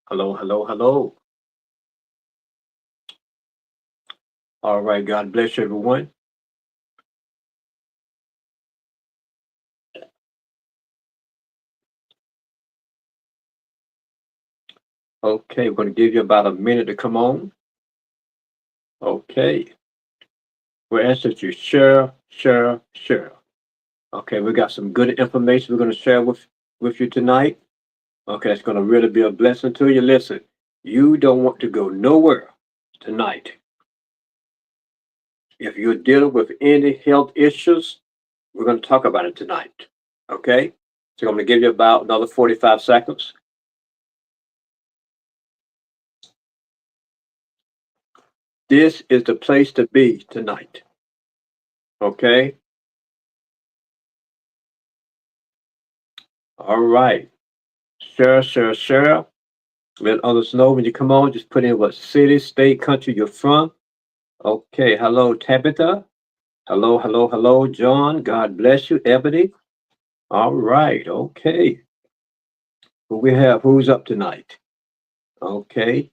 Hello, hello, hello. All right, God bless you, everyone. Okay, we're going to give you about a minute to come on. Okay, we're asking you share, share, share. Okay, we got some good information we're going to share with you tonight. Okay, it's going to really be a blessing to you. Listen, you don't want to go nowhere tonight. If you're dealing with any health issues, we're going to talk about it tonight. Okay, so I'm going to give you about another 45 seconds. This is the place to be tonight. Okay. All right. Share, share, share. Let others know when you come on. Just put in what city, state, country you're from. Okay. Hello, Tabitha. Hello, hello, hello, John. God bless you, Ebony. All right. Okay. Who we have? Who's up tonight? Okay.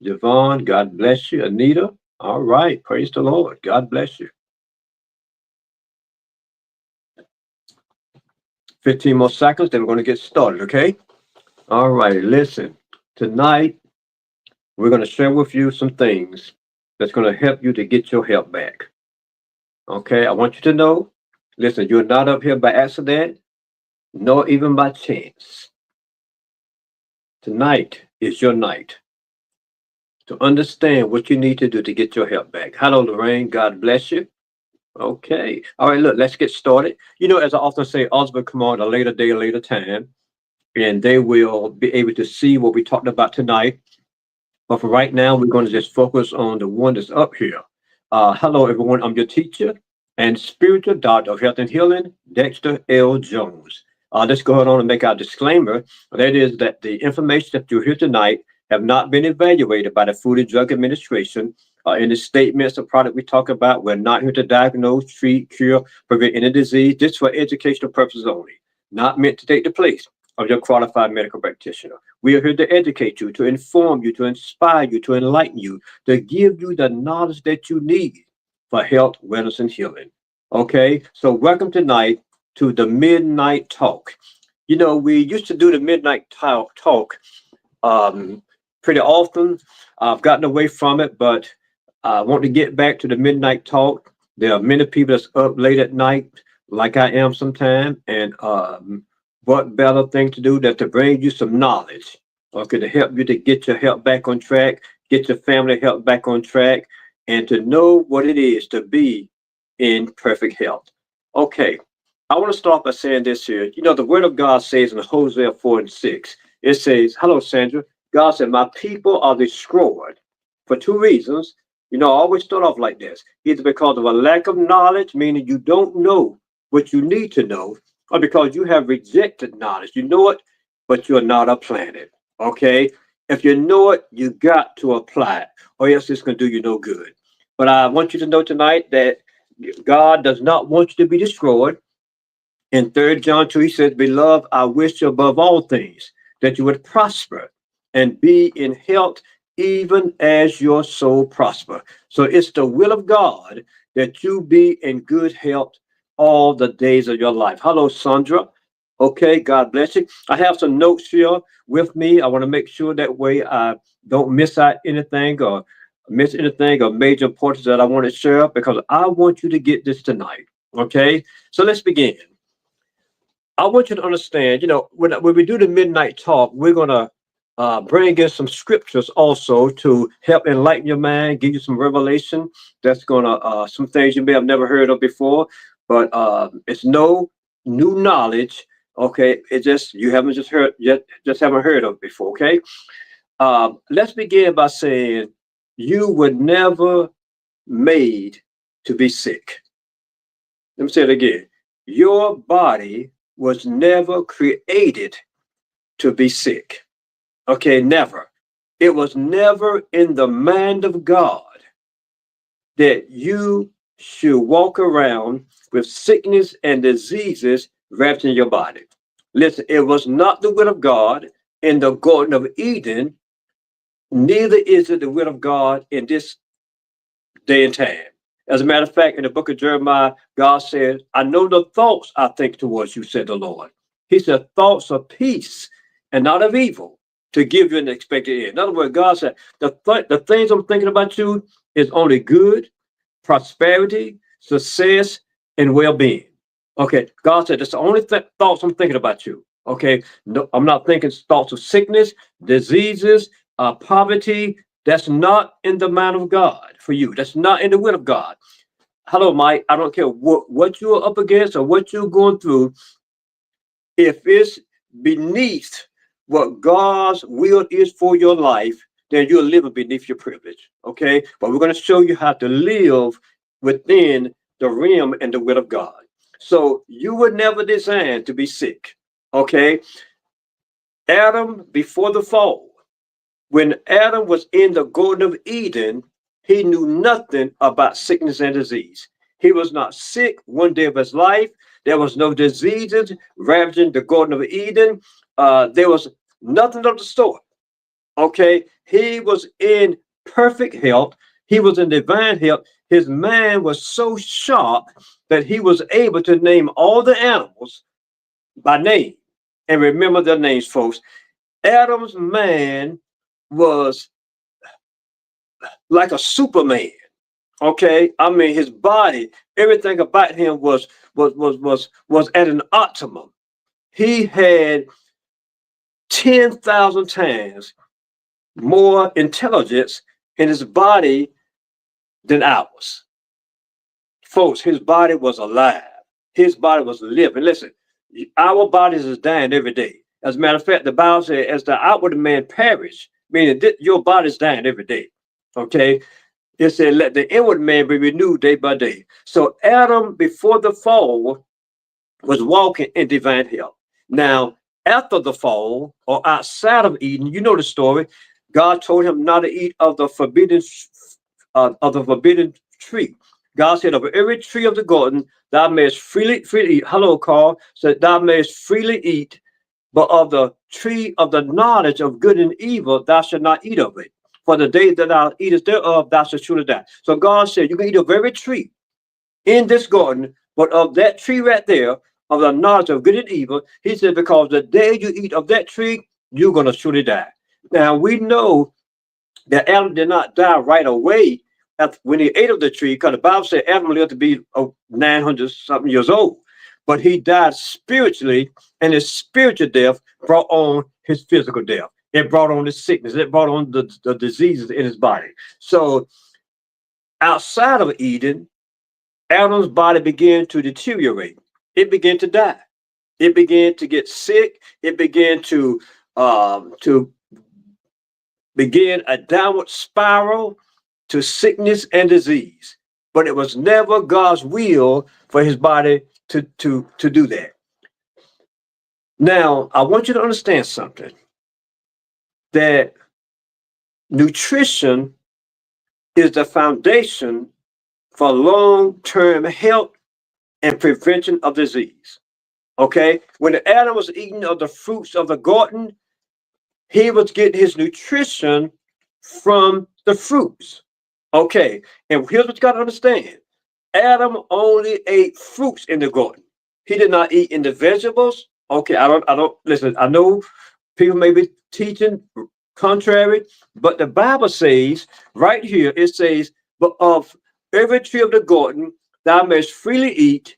Javon. God bless you. Anita. All right. Praise the Lord. God bless you. 15 more seconds, then we're going to get started. Okay. All right. Listen. Tonight, we're going to share with you some things that's going to help you to get your health back. Okay, I want you to know, listen, you're not up here by accident, nor even by chance. Tonight is your night to understand what you need to do to get your health back. Hello, Lorraine. God bless you. Okay. All right, look, let's get started. You know, as I often say, others will come on a later day, a later time, and they will be able to see what we talked about tonight. But for right now, we're going to just focus on the one that's up here. Hello, everyone. I'm your teacher and spiritual doctor of health and healing, Dexter L. Jones. Let's go ahead on and make our disclaimer. That is that the information that you hear tonight have not been evaluated by the Food and Drug Administration. In the statements of product we talk about, we're not here to diagnose, treat, cure, prevent any disease. This is for educational purposes only, not meant to take the place of your qualified medical practitioner. We are here to educate you, to inform you, to inspire you, to enlighten you, to give you the knowledge that you need for health, wellness, and healing. Okay, so welcome tonight to the Midnight Talk. You know, we used to do the Midnight Talk um, pretty often. I've gotten away from it, but I want to get back to the Midnight Talk. There are many people that's up late at night, like I am sometimes, and what better thing to do than to bring you some knowledge, okay, to help you to get your health back on track, get your family health back on track, and to know what it is to be in perfect health. Okay, I want to start by saying this here. You know, the Word of God says in Hosea 4 and 6, it says, hello, Sandra. God said, my people are destroyed for two reasons. You know, I always start off like this, either because of a lack of knowledge, meaning you don't know what you need to know, or because you have rejected knowledge. You know it, but you're not applying it. Okay? If you know it, you got to apply it, or else it's going to do you no good. But I want you to know tonight that God does not want you to be destroyed. In 3rd John 2, he says, beloved, I wish above all things that you would prosper and be in health, even as your soul prosper. So it's the will of God that you be in good health all the days of your life. Hello, Sandra. Okay, God bless you. I have some notes here with me. I want to make sure that way I don't miss out anything or major importance that I want to share because I want you to get this tonight. Okay, so let's begin. I want you to understand, you know, when we do the midnight talk, we're going to bring in some scriptures also to help enlighten your mind, give you some revelation. That's going to, some things you may have never heard of before, but it's no new knowledge. Okay. It just, you haven't just heard, yet, just haven't heard of before. Okay. Let's begin by saying you were never made to be sick. Let me say it again. Your body was never created to be sick. Okay, never. It was never in the mind of God that you should walk around with sickness and diseases wrapped in your body. Listen, it was not the will of God in the Garden of Eden, neither is it the will of God in this day and time. As a matter of fact, in the book of Jeremiah, God says, I know the thoughts I think towards you, said the Lord. He said, thoughts of peace and not of evil, to give you an expected end. In other words, God said, the things I'm thinking about you is only good, prosperity, success, and well-being. Okay, God said, that's the only thoughts I'm thinking about you. Okay, no, I'm not thinking thoughts of sickness, diseases, poverty. That's not in the mind of God for you. That's not in the will of God. Hello, Mike. I don't care what you're up against or what you're going through. If it's beneath what God's will is for your life, then you're living beneath your privilege. Okay, but we're going to show you how to live within the realm and the will of God. So you were never designed to be sick. Okay, Adam, before the fall, when Adam was in the Garden of Eden, he knew nothing about sickness and disease. He was not sick one day of his life. There was no diseases ravaging the Garden of Eden. There was nothing of the sort. Okay, he was in perfect health. He was in divine health. His mind was so sharp that he was able to name all the animals by name. And remember their names, folks. Adam's man was like a Superman. Okay, I mean his body, everything about him was at an optimum. He had 10,000 times more intelligence in his body than ours. Folks, his body was alive. His body was living. Listen, our bodies is dying every day. As a matter of fact, the Bible says, as the outward man perish, meaning your body's dying every day. Okay? It said, let the inward man be renewed day by day. So Adam, before the fall, was walking in divine health. Now, after the fall, or outside of Eden, you know the story. God told him not to eat of the forbidden tree. God said, of every tree of the garden, thou mayest freely eat. Hello, Carl. Said, thou mayest freely eat, but of the tree of the knowledge of good and evil, thou shalt not eat of it. For the day that thou eatest thereof, thou shalt surely die. So God said, you can eat of every tree in this garden, but of that tree right there, of the knowledge of good and evil, he said, because the day you eat of that tree, you're going to surely die. Now, we know that Adam did not die right away when he ate of the tree, because the Bible said Adam lived to be 900 something years old. But he died spiritually, and his spiritual death brought on his physical death. It brought on the sickness. It brought on the diseases in his body. So outside of Eden, Adam's body began to deteriorate. It began to die. It began to get sick. It began to begin a downward spiral to sickness and disease. But it was never God's will for his body to do that. Now, I want you to understand something, that nutrition is the foundation for long-term health and prevention of disease. Okay? When Adam was eating of the fruits of the garden, he was getting his nutrition from the fruits. Okay, and here's what you got to understand. Adam only ate fruits in the garden. He did not eat in the vegetables. Okay, I don't listen. I know people may be teaching contrary, but the Bible says right here, it says, but of every tree of the garden thou mayest freely eat,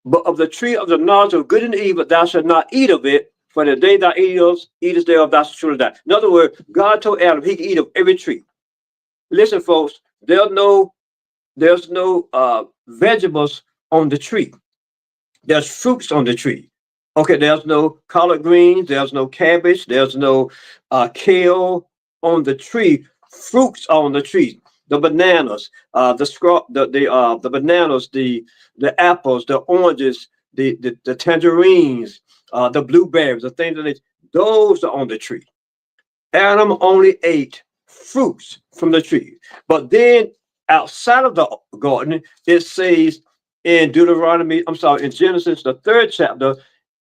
but of the tree of the knowledge of good and evil thou shalt not eat of it, for the day thou eatest thereof thou shalt surely die. In other words, God told Adam he could eat of every tree. Listen, folks, there's no vegetables on the tree. There's fruits on the tree. Okay, there's no collard greens, there's no cabbage, there's no kale on the tree. Fruits are on the tree. The bananas, the bananas, the apples, the oranges, the tangerines, the blueberries, the things that those are on the tree. Adam only ate fruits from the tree. But then outside of the garden, it says in in Genesis, the 3rd chapter,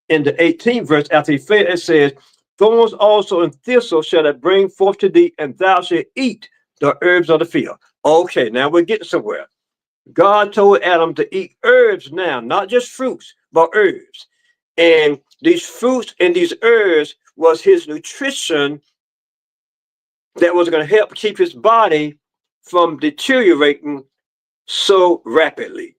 in the 18th verse, after he fed, it says, Thorns also and thistles shall it bring forth to thee, and thou shalt eat the herbs of the field. Okay, now we're getting somewhere. God told Adam to eat herbs now, not just fruits, but herbs. And these fruits and these herbs was his nutrition that was going to help keep his body from deteriorating so rapidly.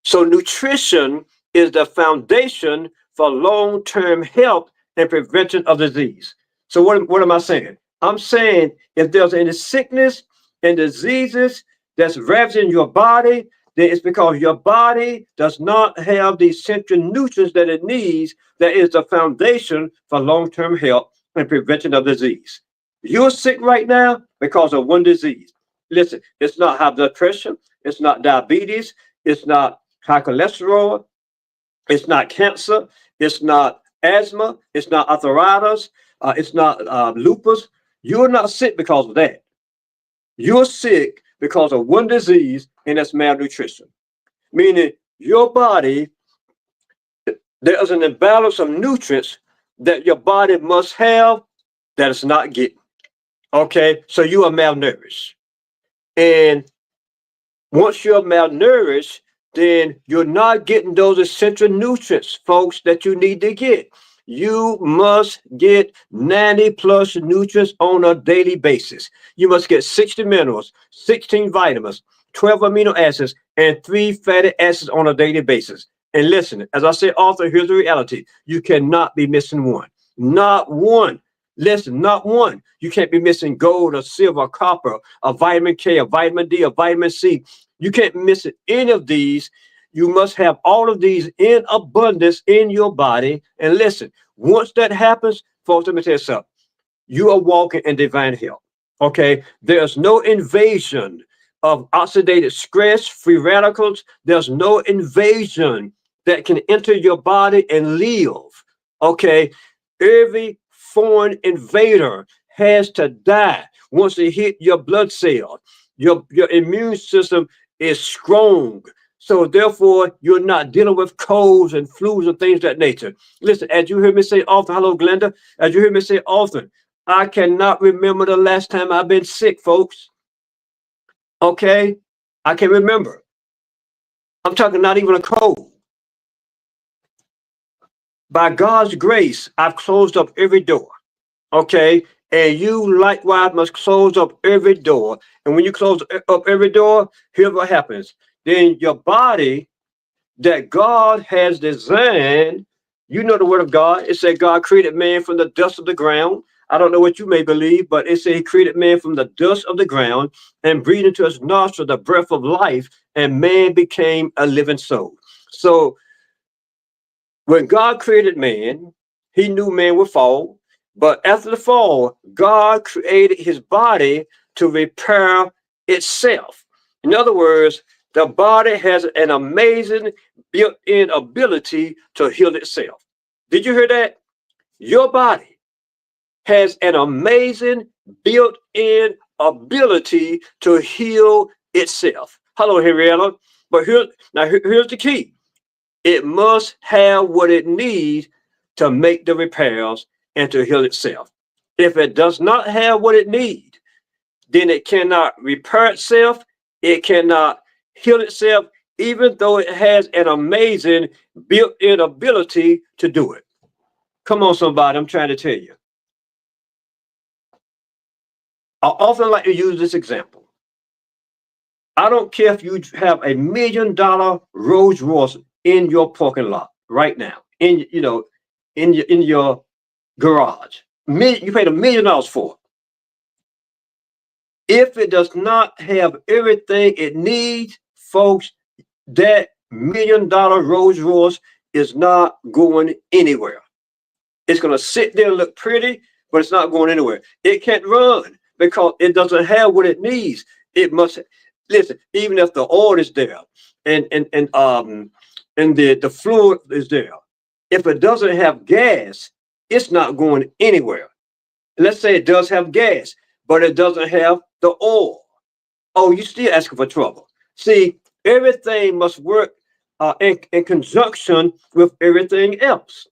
So nutrition is the foundation for long-term health and prevention of disease. So what am I saying? I'm saying if there's any sickness and diseases that's ravaging your body, then it's because your body does not have the essential nutrients that it needs. That is the foundation for long-term health and prevention of disease. You're sick right now because of one disease. Listen, it's not high blood pressure, it's not diabetes, it's not high cholesterol, it's not cancer, it's not asthma, it's not arthritis, it's not lupus. You're not sick because of that. You're sick because of one disease, and that's malnutrition. Meaning your body, there is an imbalance of nutrients that your body must have that it's not getting. Okay, so you are malnourished. And once you're malnourished, then you're not getting those essential nutrients, folks, that you need to get. You must get 90 plus nutrients on a daily basis. You must get 60 minerals, 16 vitamins, 12 amino acids, and 3 fatty acids on a daily basis. And listen, as I said, author, here's the reality. You cannot be missing one. Not one. Listen, not one. You can't be missing gold or silver or copper, or vitamin K, or vitamin D, or vitamin C. You can't miss any of these. You must have all of these in abundance in your body. And listen, once that happens, folks, let me tell you something. You are walking in divine health. Okay? There's no invasion of oxidative stress, free radicals. There's no invasion that can enter your body and live. Okay? Every foreign invader has to die once they hit your blood cell. Your immune system is strong. So therefore, you're not dealing with colds and flus and things of that nature. Listen, as you hear me say often, hello, Glenda, as you hear me say often, I cannot remember the last time I've been sick, folks. Okay? I can remember. I'm talking not even a cold. By God's grace, I've closed up every door. Okay? And you likewise must close up every door. And when you close up every door, here's what happens. Then your body that God has designed, you know the word of God. It said God created man from the dust of the ground. I don't know what you may believe, but it said he created man from the dust of the ground and breathed into his nostril the breath of life, and man became a living soul. So when God created man, he knew man would fall. But after the fall, God created his body to repair itself. In other words, the body has an amazing built-in ability to heal itself. Did you hear that? Your body has an amazing built-in ability to heal itself. Hello, Henrietta. But here's the key. It must have what it needs to make the repairs and to heal itself. If it does not have what it needs, then it cannot repair itself. It cannot heal itself, even though it has an amazing built-in ability to do it. Come on, somebody, I'm trying to tell you. I often like to use this example. I don't care if you have $1 million Rolls Royce in your parking lot right now, in your garage. You paid $1 million for it. If it does not have everything it needs, folks, that $1 million Rolls Royce is not going anywhere. It's going to sit there and look pretty, but it's not going anywhere. It can't run because it doesn't have what it needs. It must listen. Even if the oil is there and the fluid is there, if it doesn't have gas, it's not going anywhere. Let's say it does have gas, but it doesn't have the oil. Oh, you're still asking for trouble. See, everything must work in conjunction with everything else.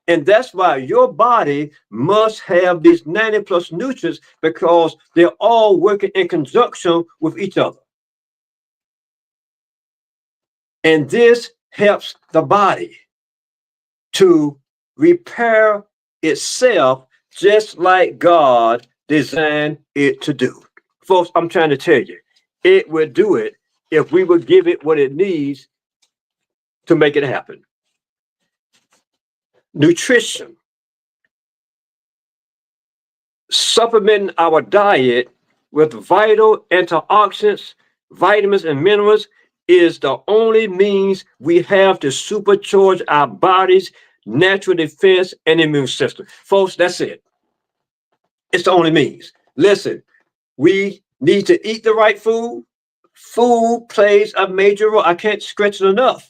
And that's why your body must have these 90 plus nutrients, because they're all working in conjunction with each other. And this helps the body to repair itself just like God designed it to do. Folks, I'm trying to tell you, it will do it if we will give it what it needs to make it happen. Nutrition. Supplementing our diet with vital antioxidants, vitamins, and minerals is the only means we have to supercharge our body's natural defense and immune system. Folks, that's it. It's the only means. Listen, we need to eat the right food. Food plays a major role. I can't stretch it enough.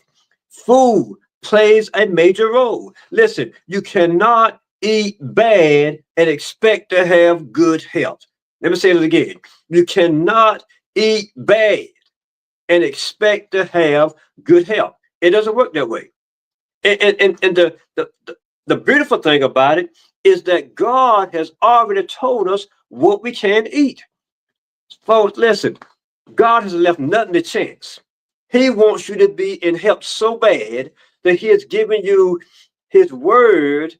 Food plays a major role. Listen, you cannot eat bad and expect to have good health. Let me say it again. You cannot eat bad and expect to have good health. It doesn't work that way. And the beautiful thing about it is that God has already told us what we can eat. Folks, listen, God has left nothing to chance. He wants you to be in health so bad that he has given you his word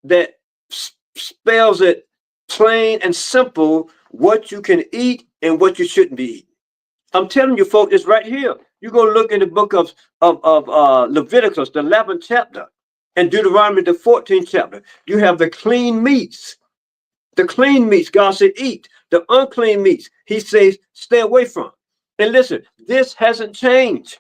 that spells it plain and simple what you can eat and what you shouldn't be eating. I'm telling you, folks, it's right here. You go look in the book of Leviticus, the 11th chapter, and Deuteronomy, the 14th chapter. You have the clean meats. The clean meats, God said, eat. The unclean meats, he says, stay away from. And listen, this hasn't changed.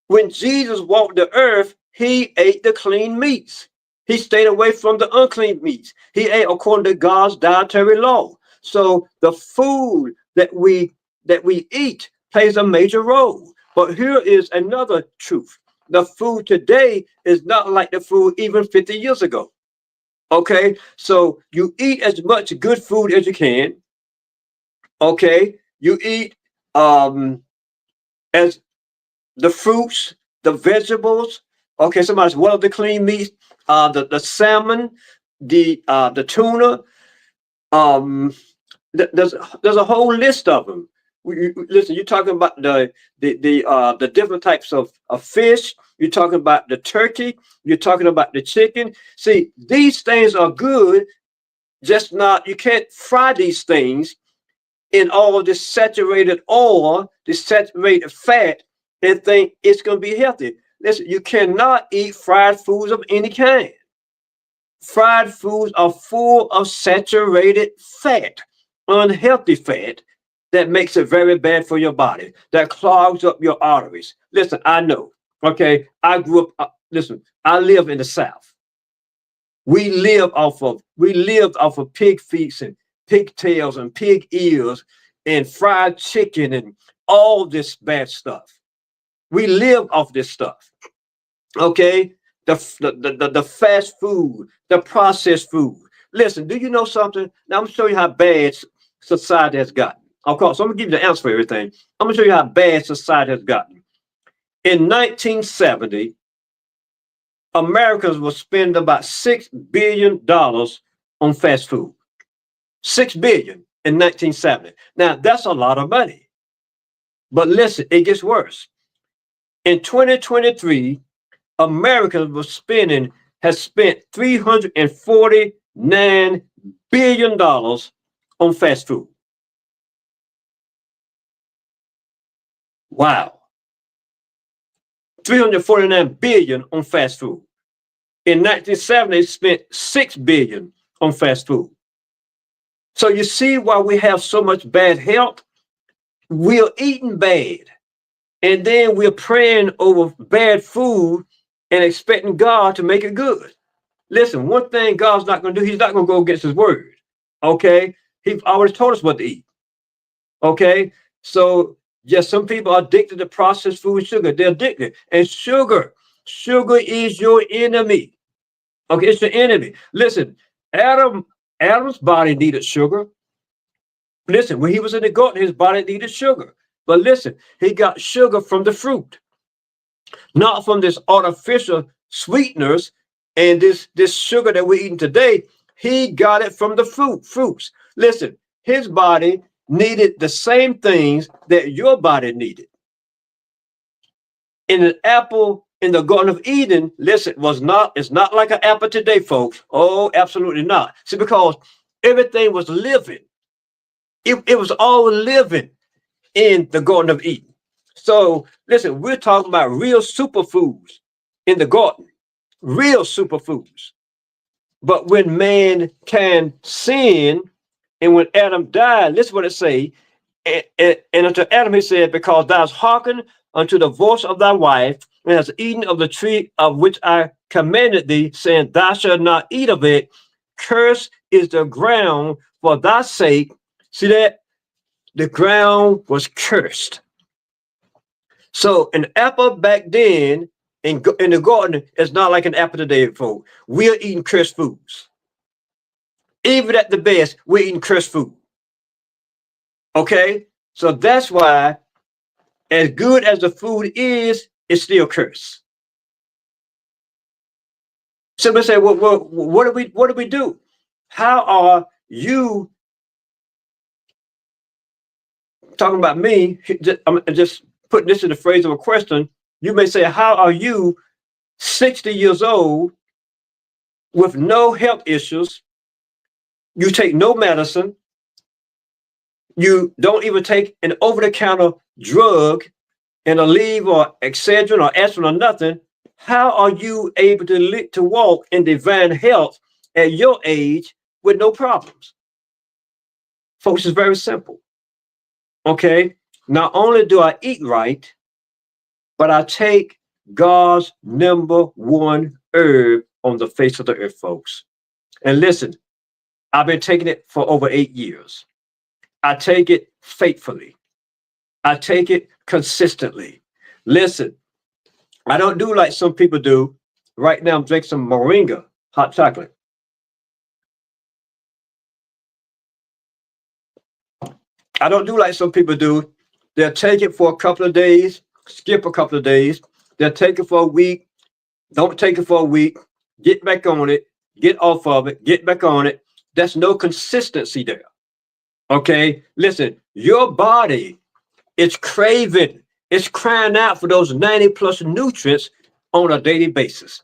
When Jesus walked the earth, he ate the clean meats. He stayed away from the unclean meats. He ate according to God's dietary law. So the food that we eat plays a major role. But here is another truth. The food today is not like the food even 50 years ago. Okay, so you eat as much good food as you can. Okay, you eat as the fruits, the vegetables. Okay, somebody's one of the clean meats, the salmon, the tuna. There's a whole list of them. Listen, you're talking about the different types of fish. You're talking about the turkey. You're talking about the chicken. See, these things are good. Just not, you can't fry these things in all this saturated oil, this saturated fat, and think it's going to be healthy. Listen, you cannot eat fried foods of any kind. Fried foods are full of saturated fat, unhealthy fat, that makes it very bad for your body, that clogs up your arteries. Listen, I know, okay, I grew up, listen, I live in the South. We lived off of pig feet and pigtails and pig ears and fried chicken and all this bad stuff. We live off this stuff, okay? The fast food, the processed food. Listen, do you know something? Now I'm gonna show you how bad society has gotten. Of course, I'm gonna give you the answer for everything. I'm gonna show you how bad society has gotten. In 1970, Americans will spend about $6 billion on fast food. $6 billion in 1970. Now, that's a lot of money. But listen, it gets worse. In 2023, Americans has spent $349 billion on fast food. Wow. 349 billion on fast food. In 1970, it spent $6 billion on fast food. So you see why we have so much bad health? We're eating bad. And then we're praying over bad food and expecting God to make it good. Listen, one thing God's not going to do, he's not going to go against his word. Okay? He's always told us what to eat. Okay? So, yes, some people are addicted to processed food and sugar. They're addicted. And sugar is your enemy. Okay, it's your enemy. Listen, Adam's body needed sugar. Listen, when he was in the garden, his body needed sugar. But listen, he got sugar from the fruit, not from this artificial sweeteners And this sugar that we're eating today, he got it from the fruits. Listen, his body needed the same things that your body needed. In an apple in the Garden of Eden, listen, it's not like an apple today, folks. Oh, absolutely not. See, because everything was living. It was all living in the Garden of Eden. So listen, we're talking about real superfoods in the garden, real superfoods. But when man can sin, and when Adam died, listen what it say. And unto Adam he said, because thou hast hearkened unto the voice of thy wife, and hast eaten of the tree of which I commanded thee, saying, thou shalt not eat of it. Cursed is the ground for thy sake. See that? The ground was cursed. So an apple back then in the garden is not like an apple today, folks. We're eating cursed foods. Even at the best, we're eating cursed food. Okay? So that's why, as good as the food is, it's still cursed. Somebody say, well, what do we do? How are you talking about me? I'm just putting this in the phrase of a question. You may say, how are you 60 years old with no health issues? You take no medicine. You don't even take an over-the-counter drug and Aleve or Excedrin or aspirin or nothing. How are you able to walk in divine health at your age with no problems? Folks, it's very simple. Okay? Not only do I eat right, but I take God's #1 herb on the face of the earth, folks. And listen, I've been taking it for over 8 years. I take it faithfully. I take it consistently. Listen, I don't do like some people do. Right now, I'm drinking some Moringa hot chocolate. I don't do like some people do. They'll take it for a couple of days, skip a couple of days. They'll take it for a week, don't take it for a week, get back on it, get off of it, get back on it. There's no consistency there. Okay? Listen, your body is craving, it's crying out for those 90 plus nutrients on a daily basis.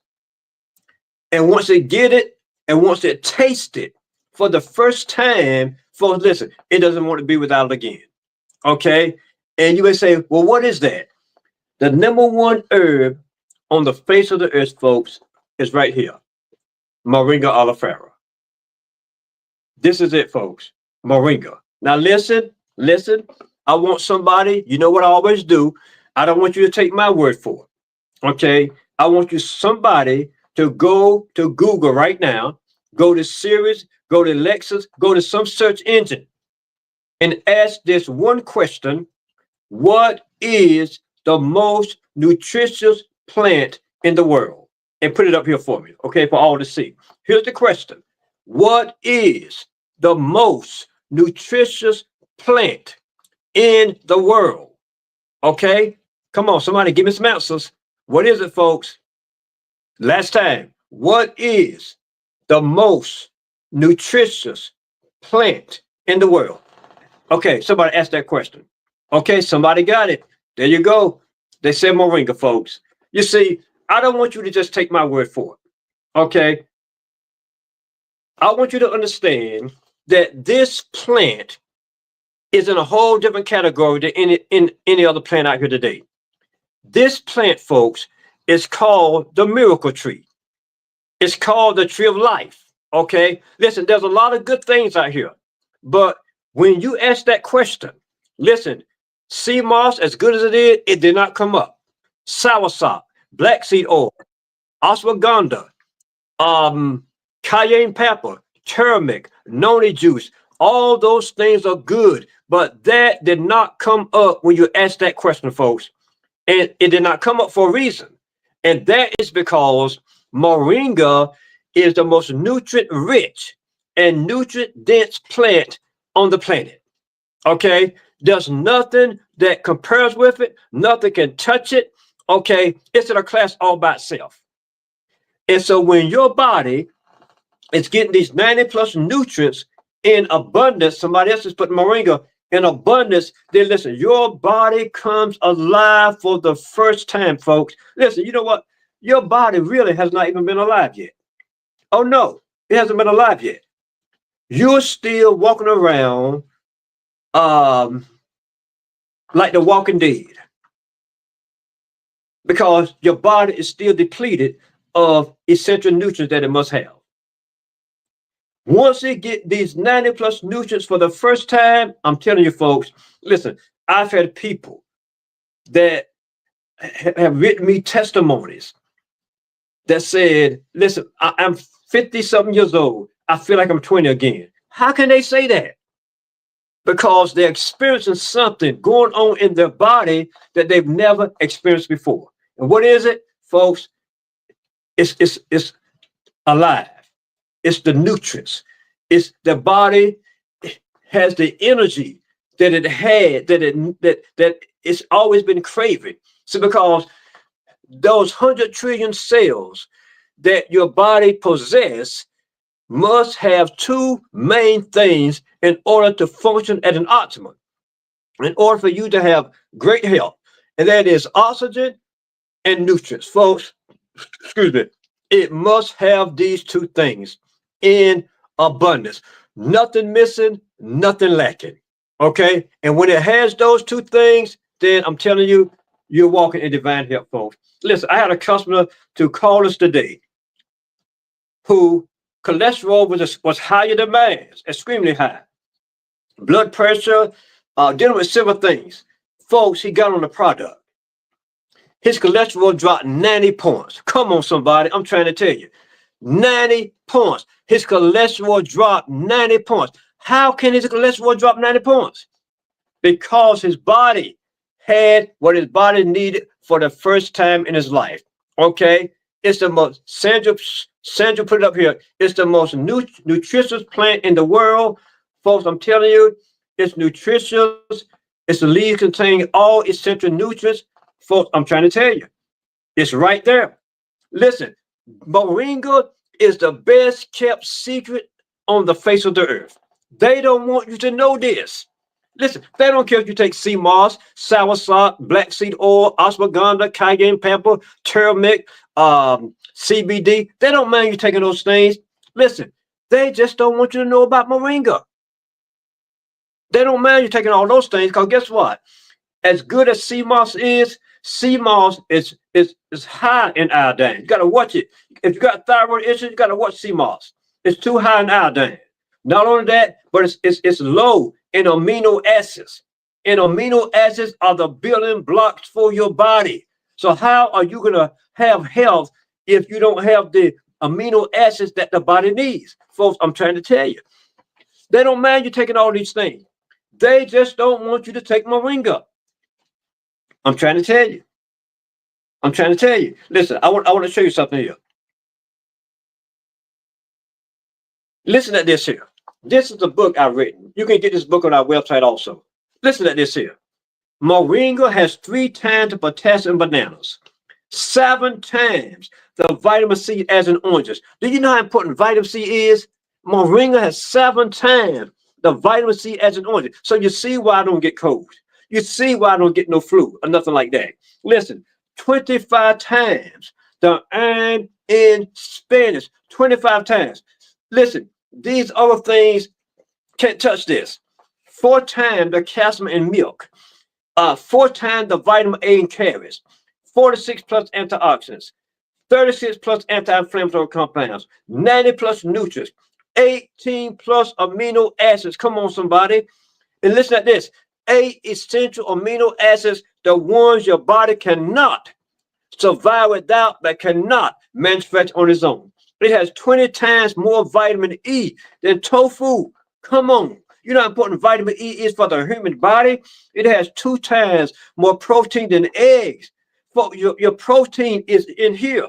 And once it get it, and once it taste it for the first time, folks, listen, it doesn't want to be without it again. Okay? And you may say, well, what is that? The #1 herb on the face of the earth, folks, is right here. Moringa oleifera. This is it, folks. Moringa. Now listen. I want somebody, you know what I always do? I don't want you to take my word for it. Okay? I want you somebody to go to Google right now, go to Siri, go to Lexus, go to some search engine, and ask this one question: what is the most nutritious plant in the world? And put it up here for me, okay, for all to see. Here's the question: what is the most nutritious plant in the world? Okay, come on, somebody give me some answers. What is it, folks? Last time, what is the most nutritious plant in the world? Okay, somebody asked that question. Okay, somebody got it. There you go. They said Moringa, folks. You see, I don't want you to just take my word for it. Okay? I want you to understand that this plant is in a whole different category than any other plant out here today. This plant, folks, is called the miracle tree. It's called the tree of life. Okay? Listen, there's a lot of good things out here. But when you ask that question, listen, sea moss, as good as it is, it did not come up. Soursop, black seed oil, ashwagandha, cayenne pepper, turmeric, noni juice, all those things are good, but that did not come up when you asked that question, folks. And it did not come up for a reason. And that is because Moringa is the most nutrient rich and nutrient dense plant on the planet. Okay? There's nothing that compares with it. Nothing can touch it. Okay? It's in a class all by itself. And so when your body is getting these 90 plus nutrients in abundance, somebody else is putting moringa in abundance, then listen, your body comes alive for the first time, folks. Listen, you know what? Your body really has not even been alive yet. Oh no, it hasn't been alive yet. You're still walking around like the walking dead because your body is still depleted of essential nutrients that it must have. Once it get these 90 plus nutrients for the first time, I'm telling you folks, listen, I've had people that have written me testimonies that said, listen, I'm 50 something years old. I feel like I'm 20 again. How can they say that? Because they're experiencing something going on in their body that they've never experienced before. And what is it, folks? It's alive. It's the nutrients. It's the body has the energy that it had, that it's always been craving. So because those 100 trillion cells that your body possess must have two main things in order to function at an optimum, in order for you to have great health, and that is oxygen and nutrients. Folks, excuse me, it must have these two things in abundance. Nothing missing, nothing lacking. Okay? And when it has those two things, then I'm telling you, you're walking in divine health, folks. Listen, I had a customer to call us today who cholesterol was higher than mine, extremely high. Blood pressure, dealing with several things. Folks, he got on the product. His cholesterol dropped 90 points. Come on, somebody. I'm trying to tell you. 90 points. His cholesterol dropped 90 points. How can his cholesterol drop 90 points? Because his body had what his body needed for the first time in his life. Okay? It's the most, Sandra put it up here. It's the most nutritious plant in the world. Folks, I'm telling you, it's nutritious. It's the leaves containing all essential nutrients. Folks, I'm trying to tell you, it's right there. Listen, moringa is the best kept secret on the face of the earth. They don't want you to know this. Listen, they don't care if you take sea moss, soursop, black seed oil, ashwagandha, cayenne pepper, turmeric, CBD. They don't mind you taking those things. Listen, they just don't want you to know about moringa. They don't mind you taking all those things because guess what? As good as sea moss is high in iodine. You got to watch it. If you got thyroid issues, you got to watch sea moss. It's too high in iodine. Not only that, but it's low in amino acids. And amino acids are the building blocks for your body. So how are you going to have health if you don't have the amino acids that the body needs? Folks, I'm trying to tell you. They don't mind you taking all these things. They just don't want you to take moringa. I'm trying to tell you. I'm trying to tell you. Listen, I want to show you something here. Listen to this here. This is the book I've written. You can get this book on our website also. Listen to this here. Moringa has 3 times the potassium in bananas, 7 times the vitamin C as in oranges. Do you know how important vitamin C is? Moringa has 7 times the vitamin C as in oranges. So you see why I don't get cold. You see why I don't get no flu or nothing like that. Listen, 25 times the iron in spinach. 25 times. Listen, these other things can't touch this. 4 times the calcium in milk. 4 times the vitamin A in carrots. 46 plus antioxidants. 36 plus anti-inflammatory compounds. 90 plus nutrients. 18 plus amino acids. Come on, somebody. And listen to this. 8 essential amino acids, the ones your body cannot survive without, that cannot manufacture on its own. It has 20 times more vitamin E than tofu. Come on. You know how important vitamin E is for the human body? It has 2 times more protein than eggs. Your protein is in here.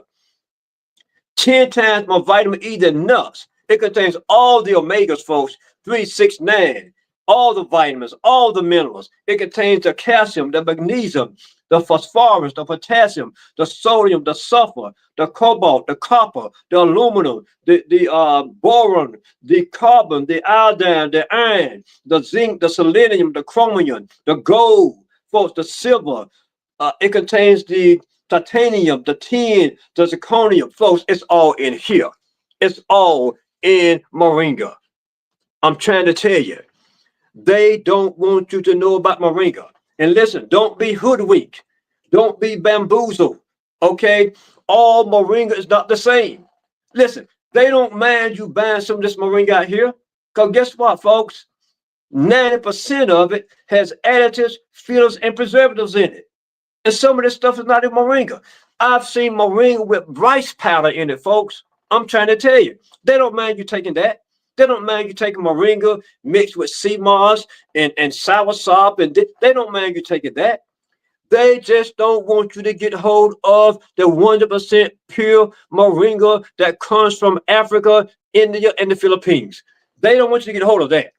10 times more vitamin E than nuts. It contains all the omegas, folks. 3, 6, 9. all the vitamins, all the minerals. It contains the calcium, the magnesium, the phosphorus, the potassium, the sodium, the sulfur, the cobalt, the copper, the aluminum, the boron, the carbon, the iodine, the iron, the zinc, the selenium, the chromium, the gold, folks, the silver. It contains the titanium, the tin, the zirconium, folks. It's all in here. It's all in moringa. I'm trying to tell you. They don't want you to know about moringa. And listen, don't be hoodwinked. Don't be bamboozled. Okay? All moringa is not the same. Listen, they don't mind you buying some of this moringa out here. Because guess what, folks? 90% of it has additives, fillers, and preservatives in it. And some of this stuff is not in moringa. I've seen moringa with rice powder in it, folks. I'm trying to tell you. They don't mind you taking that. They don't mind you taking moringa mixed with sea moss and soursop, and they don't mind you taking that. They just don't want you to get hold of the 100% pure moringa that comes from Africa, India, and the Philippines. They don't want you to get hold of that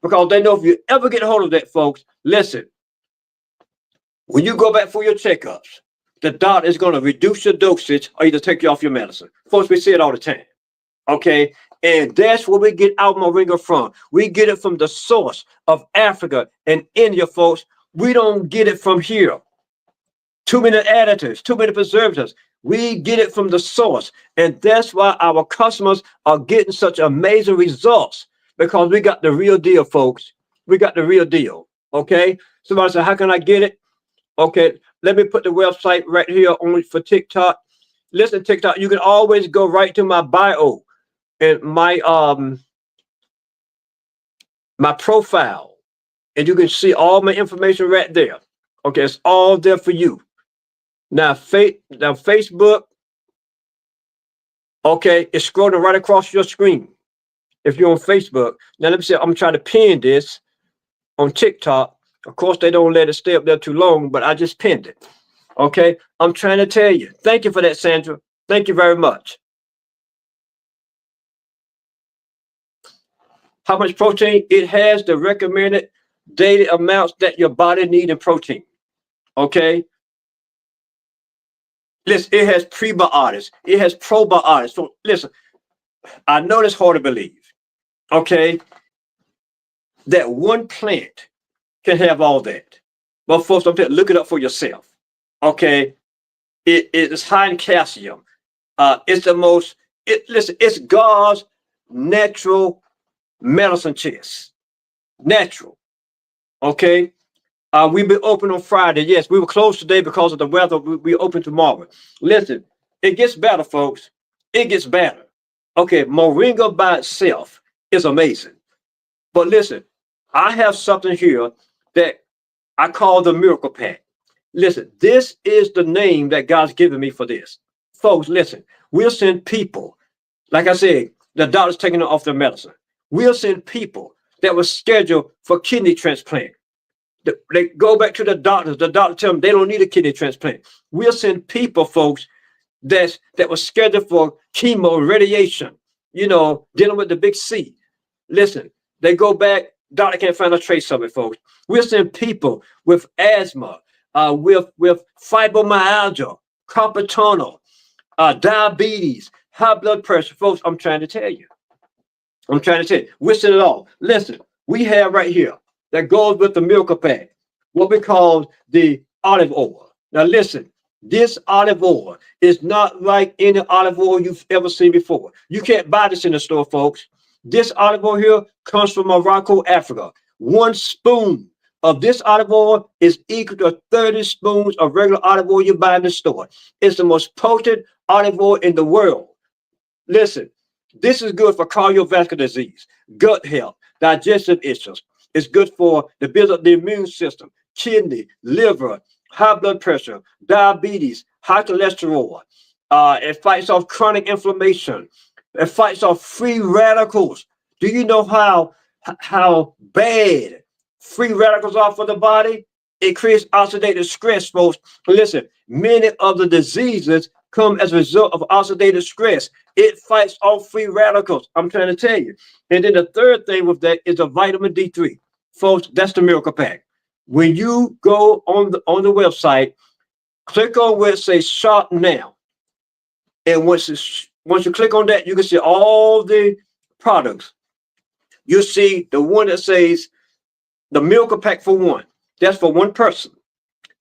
because they know if you ever get hold of that, folks, listen, when you go back for your checkups, the doctor is going to reduce your dosage or either take you off your medicine. Folks, we see it all the time. Okay? And that's where we get our moringa from. We get it from the source of Africa and India, folks. We don't get it from here. Too many additives, too many preservatives. We get it from the source. And that's why our customers are getting such amazing results, because we got the real deal, folks. We got the real deal. Okay? Somebody said, how can I get it? Okay, let me put the website right here only for TikTok. Listen, TikTok, you can always go right to my bio. And my profile, and you can see all my information right there. Okay, it's all there for you. Now, Facebook, okay, it's scrolling right across your screen. If you're on Facebook, now let me see. I'm trying to pin this on TikTok. Of course, they don't let it stay up there too long, but I just pinned it. Okay, I'm trying to tell you. Thank you for that, Sandra. Thank you very much. How much protein? It has the recommended daily amounts that your body needs in protein. Okay? Listen, it has prebiotics. It has probiotics. So listen, I know it's hard to believe. Okay? That one plant can have all that. But folks, I'm telling you, look it up for yourself. Okay? It is high in calcium. It's the most, listen, it's God's natural medicine chest. Natural. Okay. We'll be open on Friday. Yes, we were closed today because of the weather. We open tomorrow. Listen, it gets better, folks. It gets better. Okay, moringa by itself is amazing. But listen, I have something here that I call the miracle pack. Listen, this is the name that God's given me for this. Folks, listen, we'll send people, like I said, the doctor's taking it off their medicine. We'll send people that were scheduled for kidney transplant. They go back to the doctors. The doctor tell them they don't need a kidney transplant. We'll send people, folks, that were scheduled for chemo, radiation, dealing with the big C. Listen, they go back. Doctor can't find a trace of it, folks. We'll send people with asthma, with fibromyalgia, carpal tunnel, diabetes, high blood pressure. Folks, I'm trying to tell you. We'll send it all. Listen, we have right here that goes with the miracle pack, what we call the olive oil. Now listen, this olive oil is not like any olive oil you've ever seen before. You can't buy this in the store, folks. This olive oil here comes from Morocco, Africa. 1 spoon of this olive oil is equal to 30 spoons of regular olive oil you buy in the store. It's the most potent olive oil in the world. Listen, this is good for cardiovascular disease, gut health, digestive issues. It's good for the build up the immune system, kidney, liver, high blood pressure, diabetes, high cholesterol. It fights off chronic inflammation. It fights off free radicals. Do you know how bad free radicals are for the body? It creates oxidative stress, folks. Listen, many of the diseases come as a result of oxidative stress. It fights off free radicals. I'm trying to tell you. And then the third thing with that is the vitamin D3. Folks, that's the miracle pack. When you go on the website, click on where it says shop now. And once you click on that, you can see all the products. You see the one that says the miracle pack for one. That's for one person.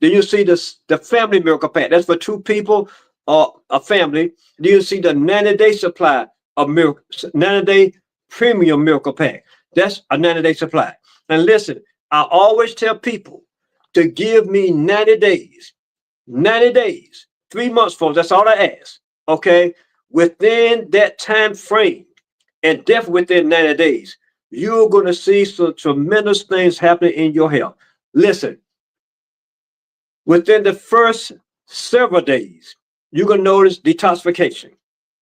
Then you see the family miracle pack. That's for two people or a family. Then you see the 90-day supply of miracle, 90-day premium miracle pack. That's a 90-day supply. And listen, I always tell people to give me 90 days. 90 days, 3 months, folks. That's all I ask. Okay, within that time frame, and definitely within 90 days, you're going to see some tremendous things happening in your health. Listen, within the first several days, you're going to notice detoxification.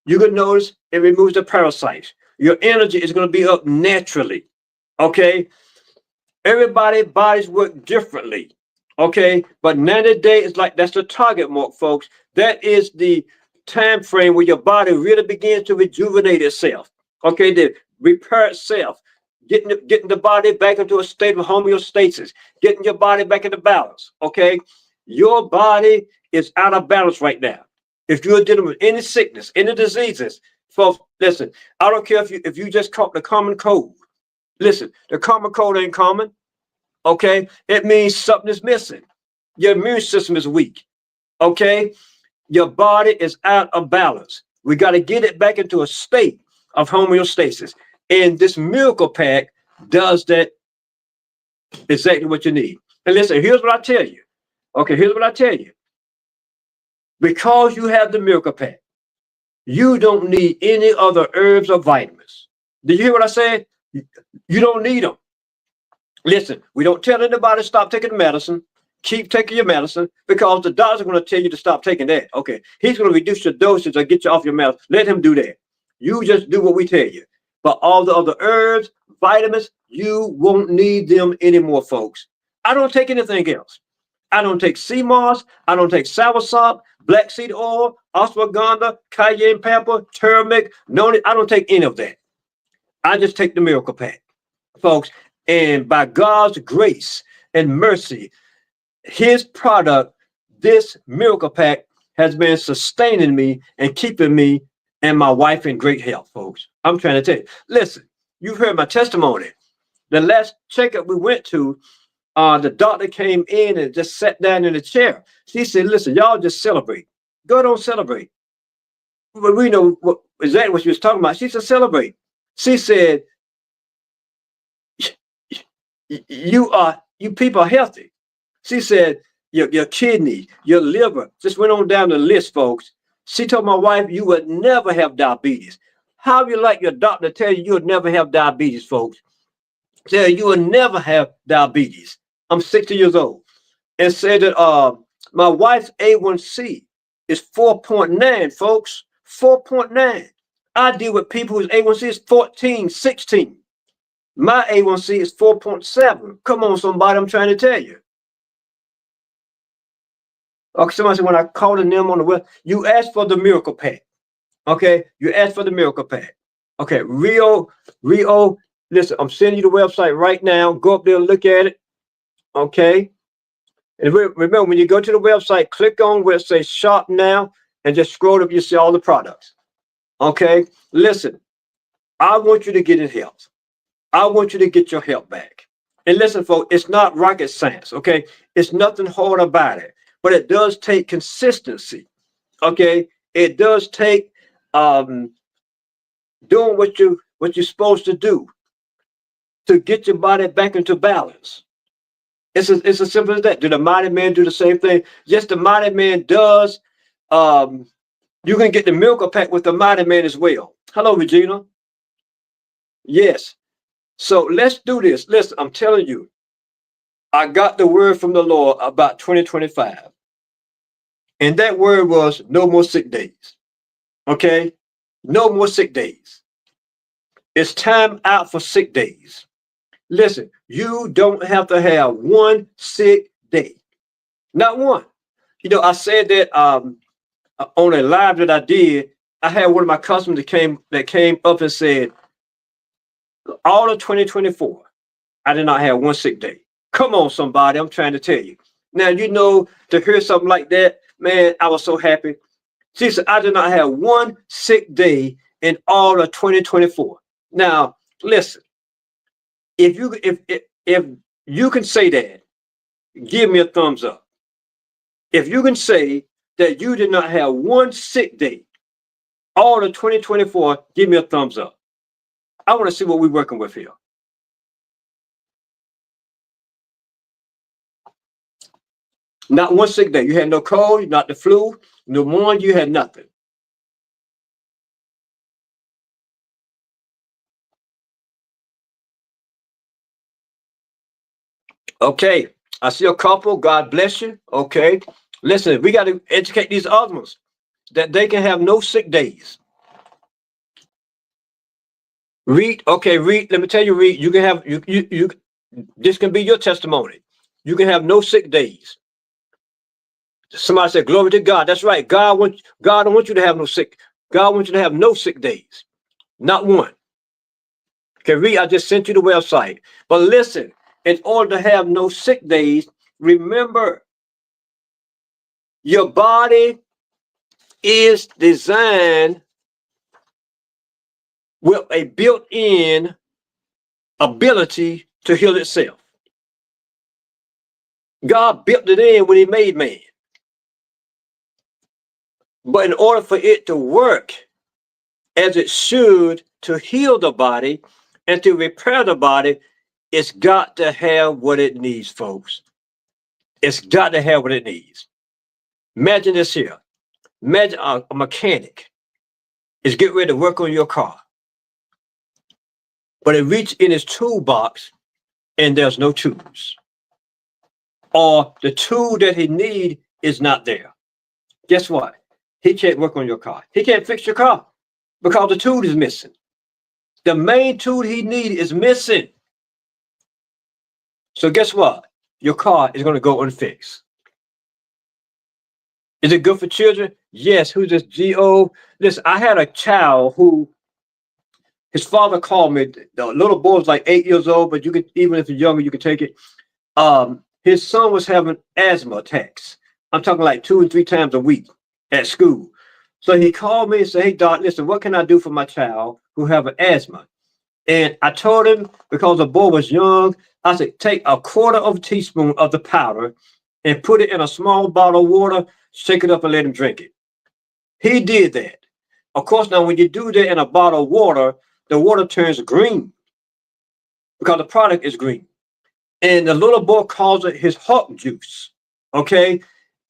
You're going to notice it removes the parasites. Your energy is going to be up naturally. Okay, everybody's bodies work differently. Okay, but 90 days is like, that's the target mark, folks. That is the time frame where your body really begins to rejuvenate itself. Okay, to repair itself, getting the body back into a state of homeostasis, getting your body back into balance. Okay, your body is out of balance right now. If you're dealing with any sickness, any diseases, folks, listen, I don't care if you just caught the common cold. Listen, the common cold ain't common. Okay, it means something is missing. Your immune system is weak. Okay, your body is out of balance. We got to get it back into a state of homeostasis. And this miracle pack does that, exactly what you need. And listen, here's what I tell you. Okay, here's what I tell you. Because you have the miracle pack, you don't need any other herbs or vitamins. Did you hear what I said? You don't need them. Listen, we don't tell anybody to stop taking the medicine. Keep taking your medicine, because the doctor's going to tell you to stop taking that. Okay, he's going to reduce your dosage or get you off your medicine. Let him do that. You just do what we tell you. But all the other herbs, vitamins, you won't need them anymore, folks. I don't take anything else. I don't take sea moss. I don't take soursop, black seed oil, ashwagandha, cayenne pepper, turmeric. No, I don't take any of that. I just take the miracle pack, folks. And by God's grace and mercy, his product, this miracle pack, has been sustaining me and keeping me and my wife in great health, folks. I'm trying to tell you. Listen, you've heard my testimony. The last checkup we went to, the doctor came in and just sat down in the chair. She said, listen, y'all just celebrate. Go don't celebrate. But we know exactly what she was talking about. She said, celebrate. She said, you people are healthy. She said, your kidney, your liver, just went on down the list, folks. She told my wife, you would never have diabetes. How you like your doctor to tell you you would never have diabetes, folks? Tell you will never have diabetes. I'm 60 years old. And said that my wife's A1C is 4.9, folks. 4.9. I deal with people whose A1C is 14, 16. My A1C is 4.7. Come on, somebody, I'm trying to tell you. Okay, somebody said when I called them on the web, you asked for the miracle pack. Okay, you asked for the miracle pack. Okay, Rio, listen, I'm sending you the website right now. Go up there and look at it. Okay. And remember, when you go to the website, click on where it says shop now and just scroll up, you see all the products. Okay, listen, I want you to get in health. I want you to get your health back. And listen, folks, it's not rocket science. Okay, it's nothing hard about it. But it does take consistency. Okay, it does take doing what you're supposed to do to get your body back into balance. It's as simple as that. Do the mighty man do the same thing? Yes, the mighty man does. You can get the miracle pack with the mighty man as well. Hello, Regina. Yes. So let's do this. Listen, I'm telling you, I got the word from the Lord about 2025. And that word was no more sick days. Okay? No more sick days. It's time out for sick days. Listen, you don't have to have one sick day. Not one. You know, I said that on a live that I did, I had one of my customers that came up and said, all of 2024, I did not have one sick day. Come on, somebody. I'm trying to tell you. Now, you know, to hear something like that, man, I was so happy. She said, I did not have one sick day in all of 2024. Now, listen, if you can say that, give me a thumbs up. If you can say that you did not have one sick day all of 2024, give me a thumbs up. I want to see what we're working with here. Not one sick day. You had no cold, not the flu, pneumonia, you had nothing. Okay, I see a couple. God bless you. Okay, listen, we got to educate these other ones that they can have no sick days. Read, okay, read. Let me tell you, read. You can have you. This can be your testimony. You can have no sick days. Somebody said, "Glory to God." That's right. God don't want you to have no sick. God wants you to have no sick days, not one. Okay, read. I just sent you the website. But listen, in order to have no sick days, remember your body is designed with a built-in ability to heal itself. God built it in when he made man. But in order for it to work as it should to heal the body and to repair the body, it's got to have what it needs, folks. It's got to have what it needs. Imagine this here. Imagine a mechanic is getting ready to work on your car, but it reaches in his toolbox and there's no tools. Or the tool that he needs is not there. Guess what? He can't work on your car. He can't fix your car because the tool is missing. The main tool he needs is missing. So guess what? Your car is going to go unfixed. Is it good for children? Yes. Who's this? G.O.? Listen, I had a child who his father called me. The little boy was like 8 years old, but you could, even if you're younger, you could take it. His son was having asthma attacks. I'm talking like 2 and 3 times a week at school. So he called me and said, "Hey, Doc, listen, what can I do for my child who have an asthma?" And I told him, because the boy was young, I said, take a quarter of a teaspoon of the powder and put it in a small bottle of water, shake it up and let him drink it. He did that. Of course, now when you do that in a bottle of water, the water turns green because the product is green. And the little boy calls it his Hulk juice. Okay.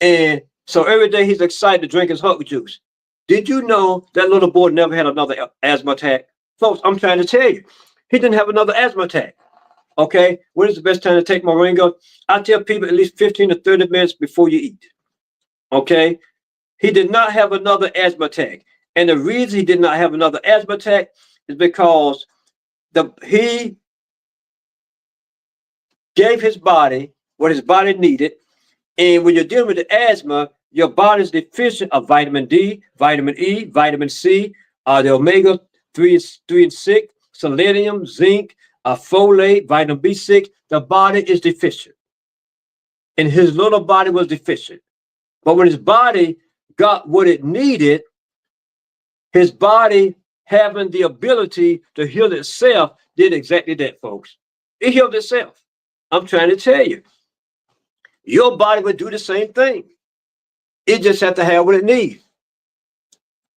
And so every day he's excited to drink his Hulk juice. Did you know that little boy never had another asthma attack? Folks, I'm trying to tell you, he didn't have another asthma attack. Okay. When is the best time to take moringa? I tell people at least 15 to 30 minutes before you eat. Okay. He did not have another asthma attack. And the reason he did not have another asthma attack is because he gave his body what his body needed. And when you're dealing with the asthma, your body is deficient of vitamin D, vitamin E, vitamin C, the omega 3 and 6, selenium, zinc, folate, vitamin B6. The body is deficient. And his little body was deficient. But when his body got what it needed, his body having the ability to heal itself did exactly that, folks. It healed itself. I'm trying to tell you. Your body would do the same thing. It just had to have what it needs.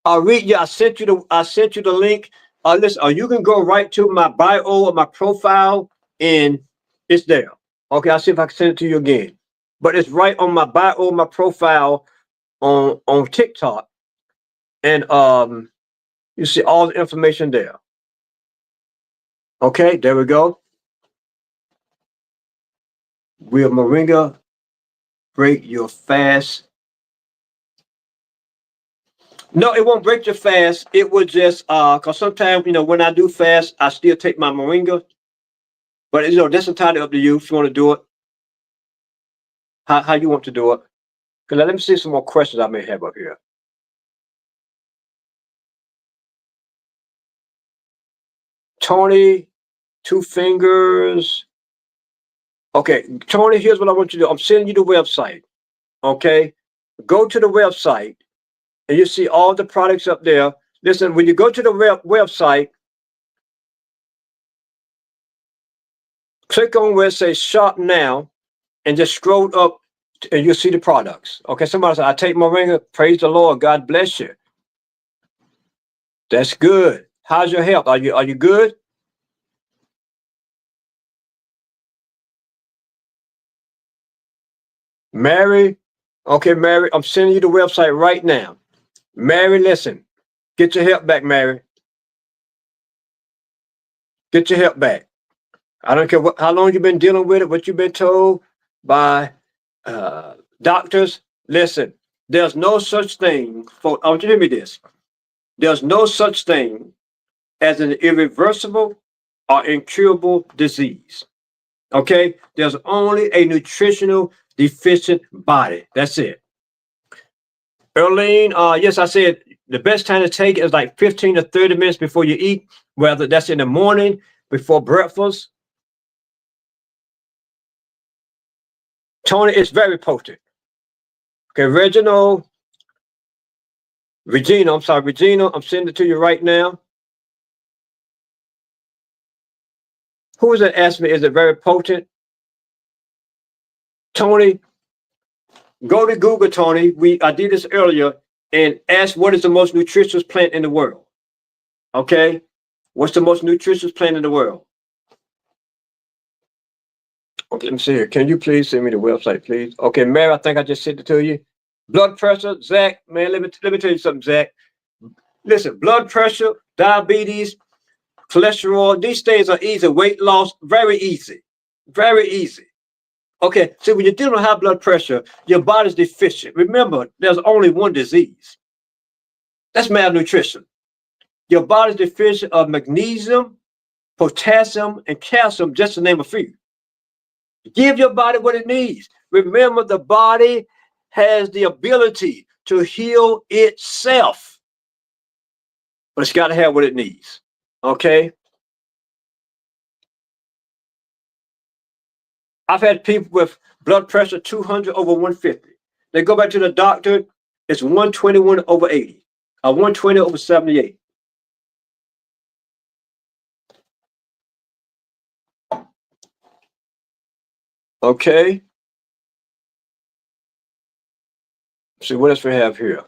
I'll read you. I sent you the link. Listen, you can go right to my bio or my profile, and it's there. Okay, I'll see if I can send it to you again. But it's right on my bio, my profile on TikTok, and you see all the information there. Okay, there we go. Will moringa break your fast? No, it won't break your fast. It would just because sometimes when I do fast, I still take my moringa. But that's entirely up to you if you want to do it. How you want to do it. Because let me see some more questions I may have up here. Tony, 2 fingers. Okay, Tony, here's what I want you to do. I'm sending you the website. Okay, go to the website and you see all the products up there. Listen, when you go to the website, click on where it says shop now and just scroll up and you'll see the products. Okay, somebody said, I take Moringa. Praise the Lord. God bless you. That's good. How's your health? Are you good? Mary? Okay, Mary, I'm sending you the website right now. Mary, listen. Get your health back, Mary. Get your health back. I don't care how long you've been dealing with it, what you've been told by doctors. Listen, there's no such thing for, I want you to hear me this. There's no such thing as an irreversible or incurable disease. Okay? There's only a nutritional deficient body. That's it. Earlene, yes, I said the best time to take it is like 15 to 30 minutes before you eat, whether that's in the morning, before breakfast. Tony, it's very potent. Okay, Regina, I'm sending it to you right now. Who is it asking me? Is it very potent? Tony, go to Google, Tony. I did this earlier and ask what is the most nutritious plant in the world. Okay? What's the most nutritious plant in the world? Okay, let me see here. Can you please send me the website, please? Okay, Mary, I think I just sent it to you. Blood pressure, Zach, man, let me tell you something, Zach. Listen, blood pressure, diabetes, cholesterol, these things are easy. Weight loss, very easy. Very easy. Okay, so when you're dealing with high blood pressure, your body's deficient. Remember, there's only one disease. That's malnutrition. Your body's deficient of magnesium, potassium, and calcium, just to name a few. Give your body what it needs. Remember, the body has the ability to heal itself, but it's got to have what it needs. Okay? I've had people with blood pressure 200 over 150. They go back to the doctor, it's 121 over 80, 120 over 78. Okay. See what else we have here.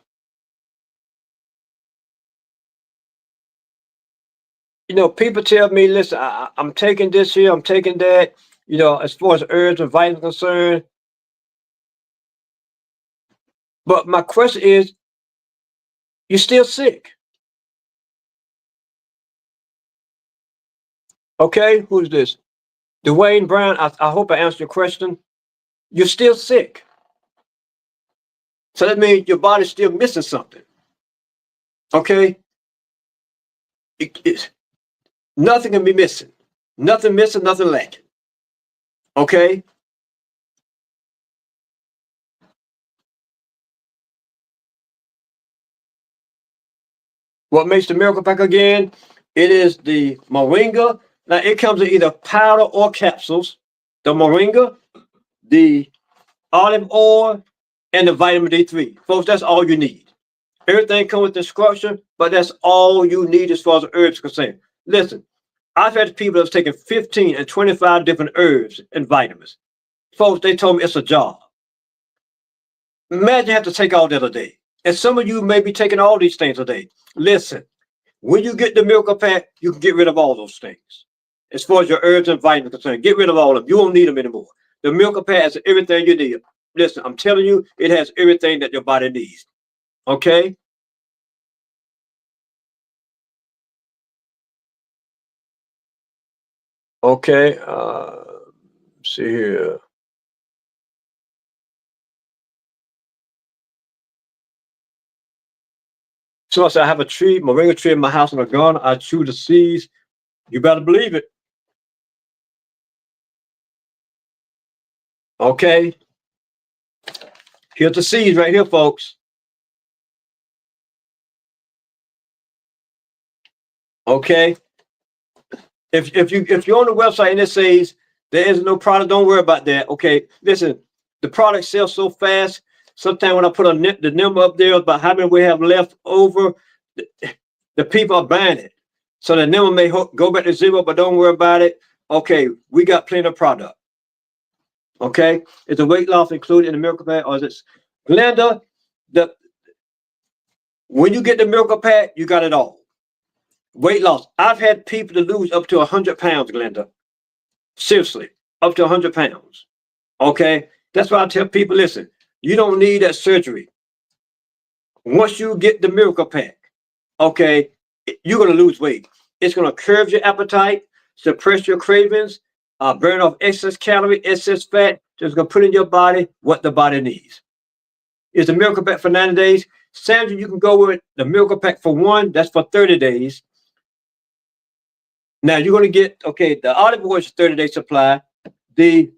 People tell me, listen, I'm taking this here, I'm taking that, as far as herbs and vitamins concerned. But my question is, you're still sick. Okay, who's this? Dwayne Brown, I hope I answered your question. You're still sick. So that means your body's still missing something. Okay? Nothing can be missing. Nothing missing, nothing lacking. Okay? What makes the miracle pack again? It is the moringa. Now, it comes in either powder or capsules. The moringa, the olive oil, and the vitamin D3. Folks, that's all you need. Everything comes with instruction, but that's all you need as far as herbs are concerned. Listen, I've had people that's taken 15 and 25 different herbs and vitamins. Folks, they told me it's a job. Imagine you have to take all that a day. And some of you may be taking all these things a day. Listen, when you get the miracle pack, you can get rid of all those things. As far as your herbs and vitamins are concerned, get rid of all of them. You won't need them anymore. The miracle pack has everything you need. Listen, I'm telling you, it has everything that your body needs. Okay? Okay. See here. So I said, I have a tree, moringa tree in my house in my garden. I chew the seeds. You better believe it. Okay. Here's the seeds right here, folks. Okay. If you're on the website and it says There is no product. Don't worry about that. Okay, listen, the product sells so fast. Sometimes when I put the number up there about how many we have left over, the people are buying it. So the number may go back to zero, but don't worry about it. Okay, we got plenty of product. Okay, is the weight loss included in the Miracle Pack, or is it Glenda? When you get the Miracle Pack, you got it all. Weight loss. I've had people to lose up to 100 pounds, Glenda. Seriously, up to 100 pounds. Okay, that's why I tell people, listen, you don't need that surgery. Once you get the Miracle Pack, okay, you're going to lose weight. It's going to curb your appetite, suppress your cravings, burn off excess calorie, excess fat. Just going to put in your body what the body needs. It's a Miracle Pack for 90 days. Sandra, you can go with the Miracle Pack for 1. That's for 30 days. Now you're going to get, okay, the olive oil is a 30-day supply. The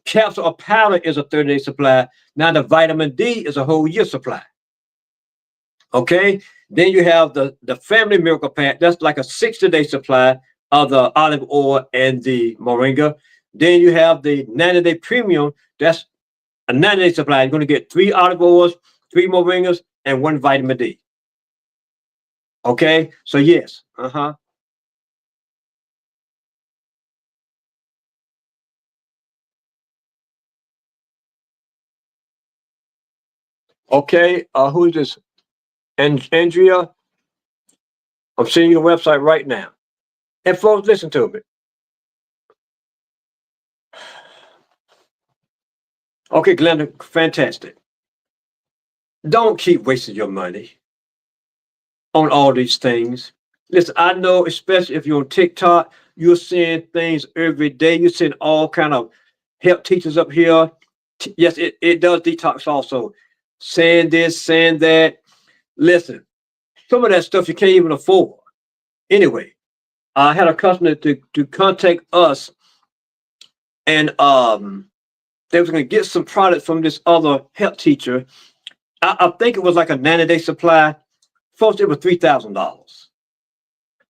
capsule or powder is a 30-day supply. Now the vitamin D is a whole year supply. Okay, then you have the Family Miracle Pack. That's like a 60-day supply of the olive oil and the moringa. Then you have the 90-day premium. That's a 90-day supply. You're going to get 3 olive oils, 3 moringas, and 1 vitamin D. Okay, so yes, Okay, who is this? Andrea, I'm seeing your website right now. And folks, listen to me. Okay, Glenda, fantastic. Don't keep wasting your money on all these things. Listen, I know, especially if you're on TikTok, you're seeing things every day. You're seeing all kind of help teachers up here. Yes, it does detox also. Saying this, saying that. Listen, some of that stuff you can't even afford. Anyway, I had a customer to contact us, and they was going to get some product from this other health teacher. I think it was like a 90-day supply. Folks, it was $3,000.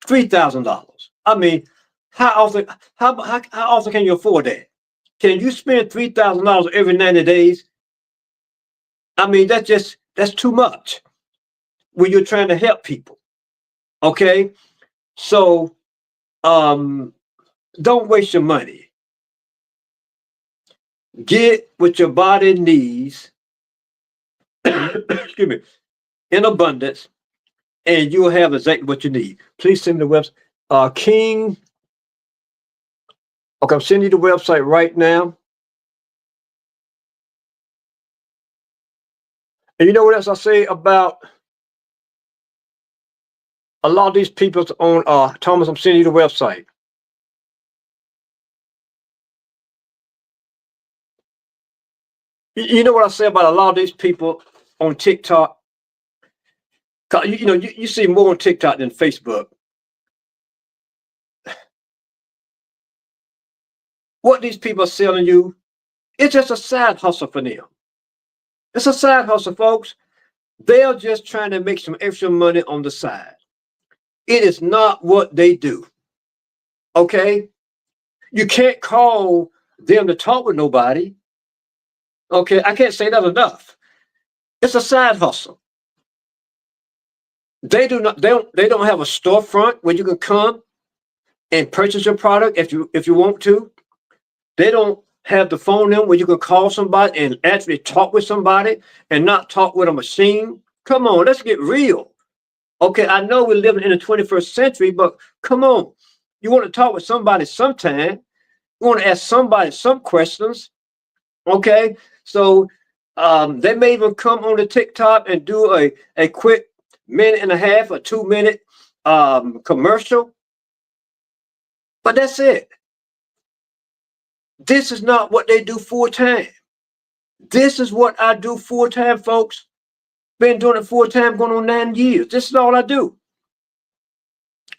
$3,000. I mean, how often can you afford that? Can you spend $3,000 every 90 days? I mean, that's too much when you're trying to help people. Okay, so don't waste your money. Get what your body needs, excuse me, in abundance, and you'll have exactly what you need. Please send me the website. King, okay, I'm sending you the website right now. And you know what else I say about a lot of these people on Thomas, I'm sending you the website. You know what I say about a lot of these people on TikTok? You see more on TikTok than Facebook. What these people are selling you, it's just a side hustle for them. It's a side hustle, folks. They're just trying to make some extra money on the side. It is not what they do. Okay? You can't call them to talk with nobody. Okay, I can't say that enough. It's a side hustle. They don't have a storefront where you can come and purchase your product if you want to. They don't have the phone number where you can call somebody and actually talk with somebody and not talk with a machine. Come on, let's get real. Okay, I know we're living in the 21st century, but come on. You want to talk with somebody sometime. You want to ask somebody some questions. Okay, so they may even come on the TikTok and do a quick 1.5 or 2 minute commercial. But that's it. This is not what they do full time. This is what I do full time, folks. Been doing it full time going on 9 years. This is all I do.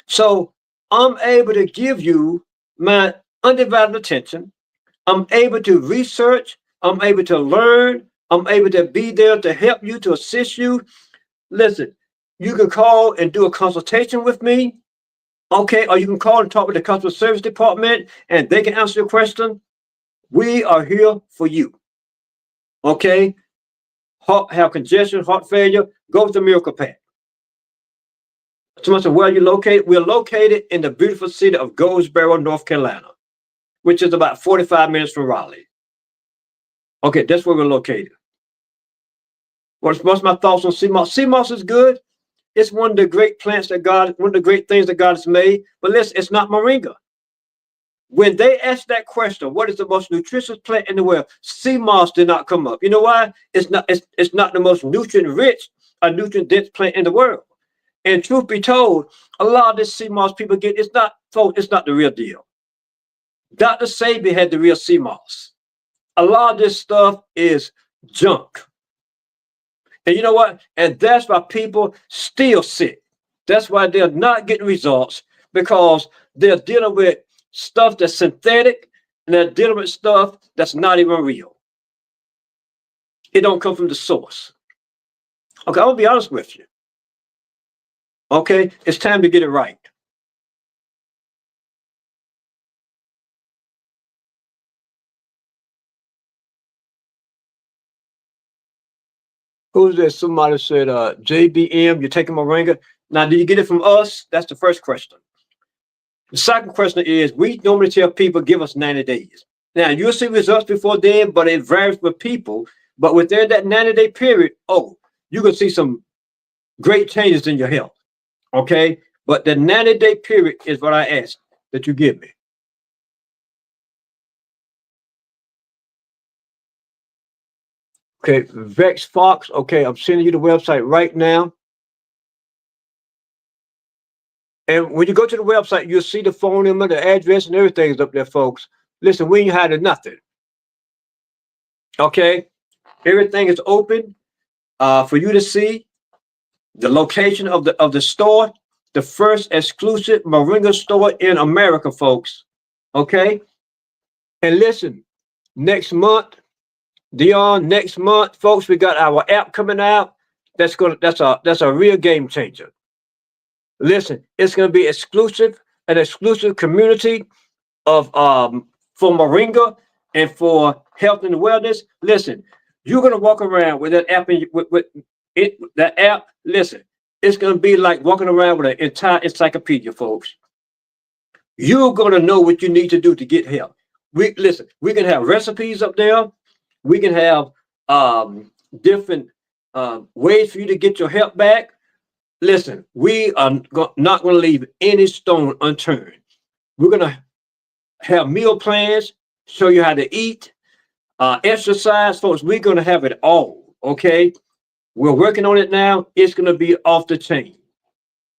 So I'm able to give you my undivided attention. I'm able to research. I'm able to learn. I'm able to be there to help you, to assist you. Listen, you can call and do a consultation with me. Okay, or you can call and talk with the customer service department and they can answer your question. We are here for you. Okay, have congestion, heart failure, go with the Miracle Pack. Someone said, where are you located? We're located in the beautiful city of Goldsboro, North Carolina, which is about 45 minutes from Raleigh. Okay, that's where we're located. What's my thoughts on sea moss? Sea moss is good. It's one of the great plants that God, one of the great things that God has made. But listen, it's not moringa. When they asked that question, what is the most nutritious plant in the world? Sea moss did not come up. You know why? It's not the most nutrient rich or nutrient dense plant in the world. And truth be told, a lot of this sea moss people get, it's not the real deal. Dr. Sabi had the real sea moss. A lot of this stuff is junk. And you know what? And that's why people still sick. That's why they're not getting results, because they're dealing with stuff that's synthetic and they're dealing with stuff that's not even real. It don't come from the source. Okay, I'm gonna be honest with you. Okay, it's time to get it right. Who's this? Somebody said, JBM, you're taking moringa. Now, did you get it from us? That's the first question. The second question is, we normally tell people, give us 90 days. Now, you'll see results before then, but it varies with people. But within that 90-day period, you can see some great changes in your health. Okay? But the 90-day period is what I ask that you give me. Okay, Vex Fox. Okay, I'm sending you the website right now. And when you go to the website, you'll see the phone number, the address, and everything is up there, folks. Listen, we ain't hiding nothing. Okay, everything is open for you to see. The location of the store, the first exclusive moringa store in America, folks. Okay, and listen, next month, Dion, next month, folks, we got our app coming out. That's a real game changer. Listen, it's going to be an exclusive community of for moringa and for health and wellness. Listen, you're going to walk around with that app with that app. Listen, it's going to be like walking around with an entire encyclopedia, folks. You're going to know what you need to do to get help. We can have recipes up there. We can have different ways for you to get your health back. Listen, we are not going to leave any stone unturned. We're going to have meal plans, show you how to eat, exercise, folks. We're going to have it all, okay? We're working on it now. It's going to be off the chain.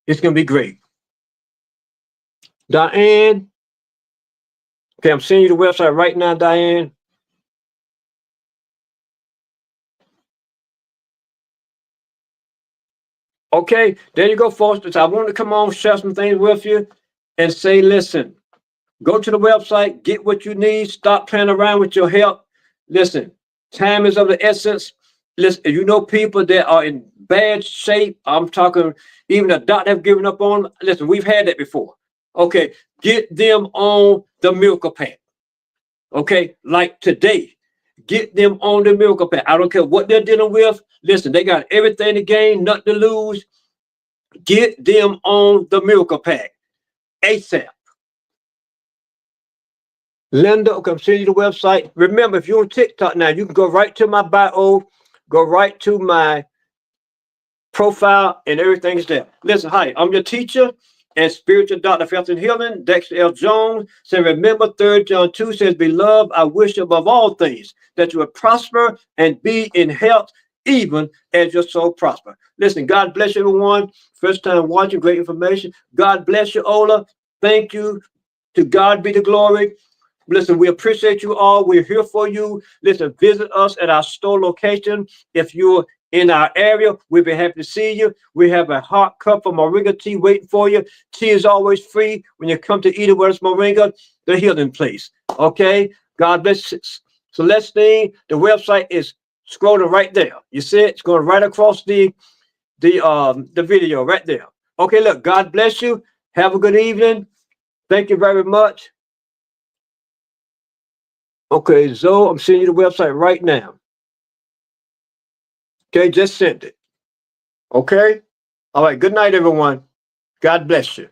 It's going to be great. Diane. Okay, I'm sending you the website right now, Diane. Okay, there you go, folks. I want to come on, share some things with you and say, listen, go to the website, get what you need, stop playing around with your health. Listen, time is of the essence. Listen, if you know people that are in bad shape, I'm talking even a doctor have given up on them. Listen, we've had that before. Okay, get them on the Miracle Pack. Okay, like today, get them on the Miracle Pack. I don't care what they're dealing with. Listen, they got everything to gain, nothing to lose. Get them on the Miracle Pack ASAP. Linda, okay, I'm sending you the website. Remember, if you're on TikTok now, you can go right to my bio, go right to my profile, and everything's there. Listen, hi, I'm your teacher and spiritual doctor of health and healing, Dexter L. Jones. So remember, 3 John 2 says, beloved, I wish above all things that you would prosper and be in health, even as your soul prosper. Listen, God bless you, everyone. First time watching, great information. God bless you, Ola. Thank you. To God be the glory. Listen, we appreciate you all. We're here for you. Listen, visit us at our store location. If you're in our area, we'll be happy to see you. We have a hot cup of moringa tea waiting for you. Tea is always free when you come to Eden Wellness Moringa, the healing place. Okay? God bless you. Celestine, the website is scrolling right there. You see it? It's going right across the video right there. Okay, look, God bless you. Have a good evening. Thank you very much. Okay, Zoe, I'm sending you the website right now. Okay, just sent it. Okay? All right, good night, everyone. God bless you.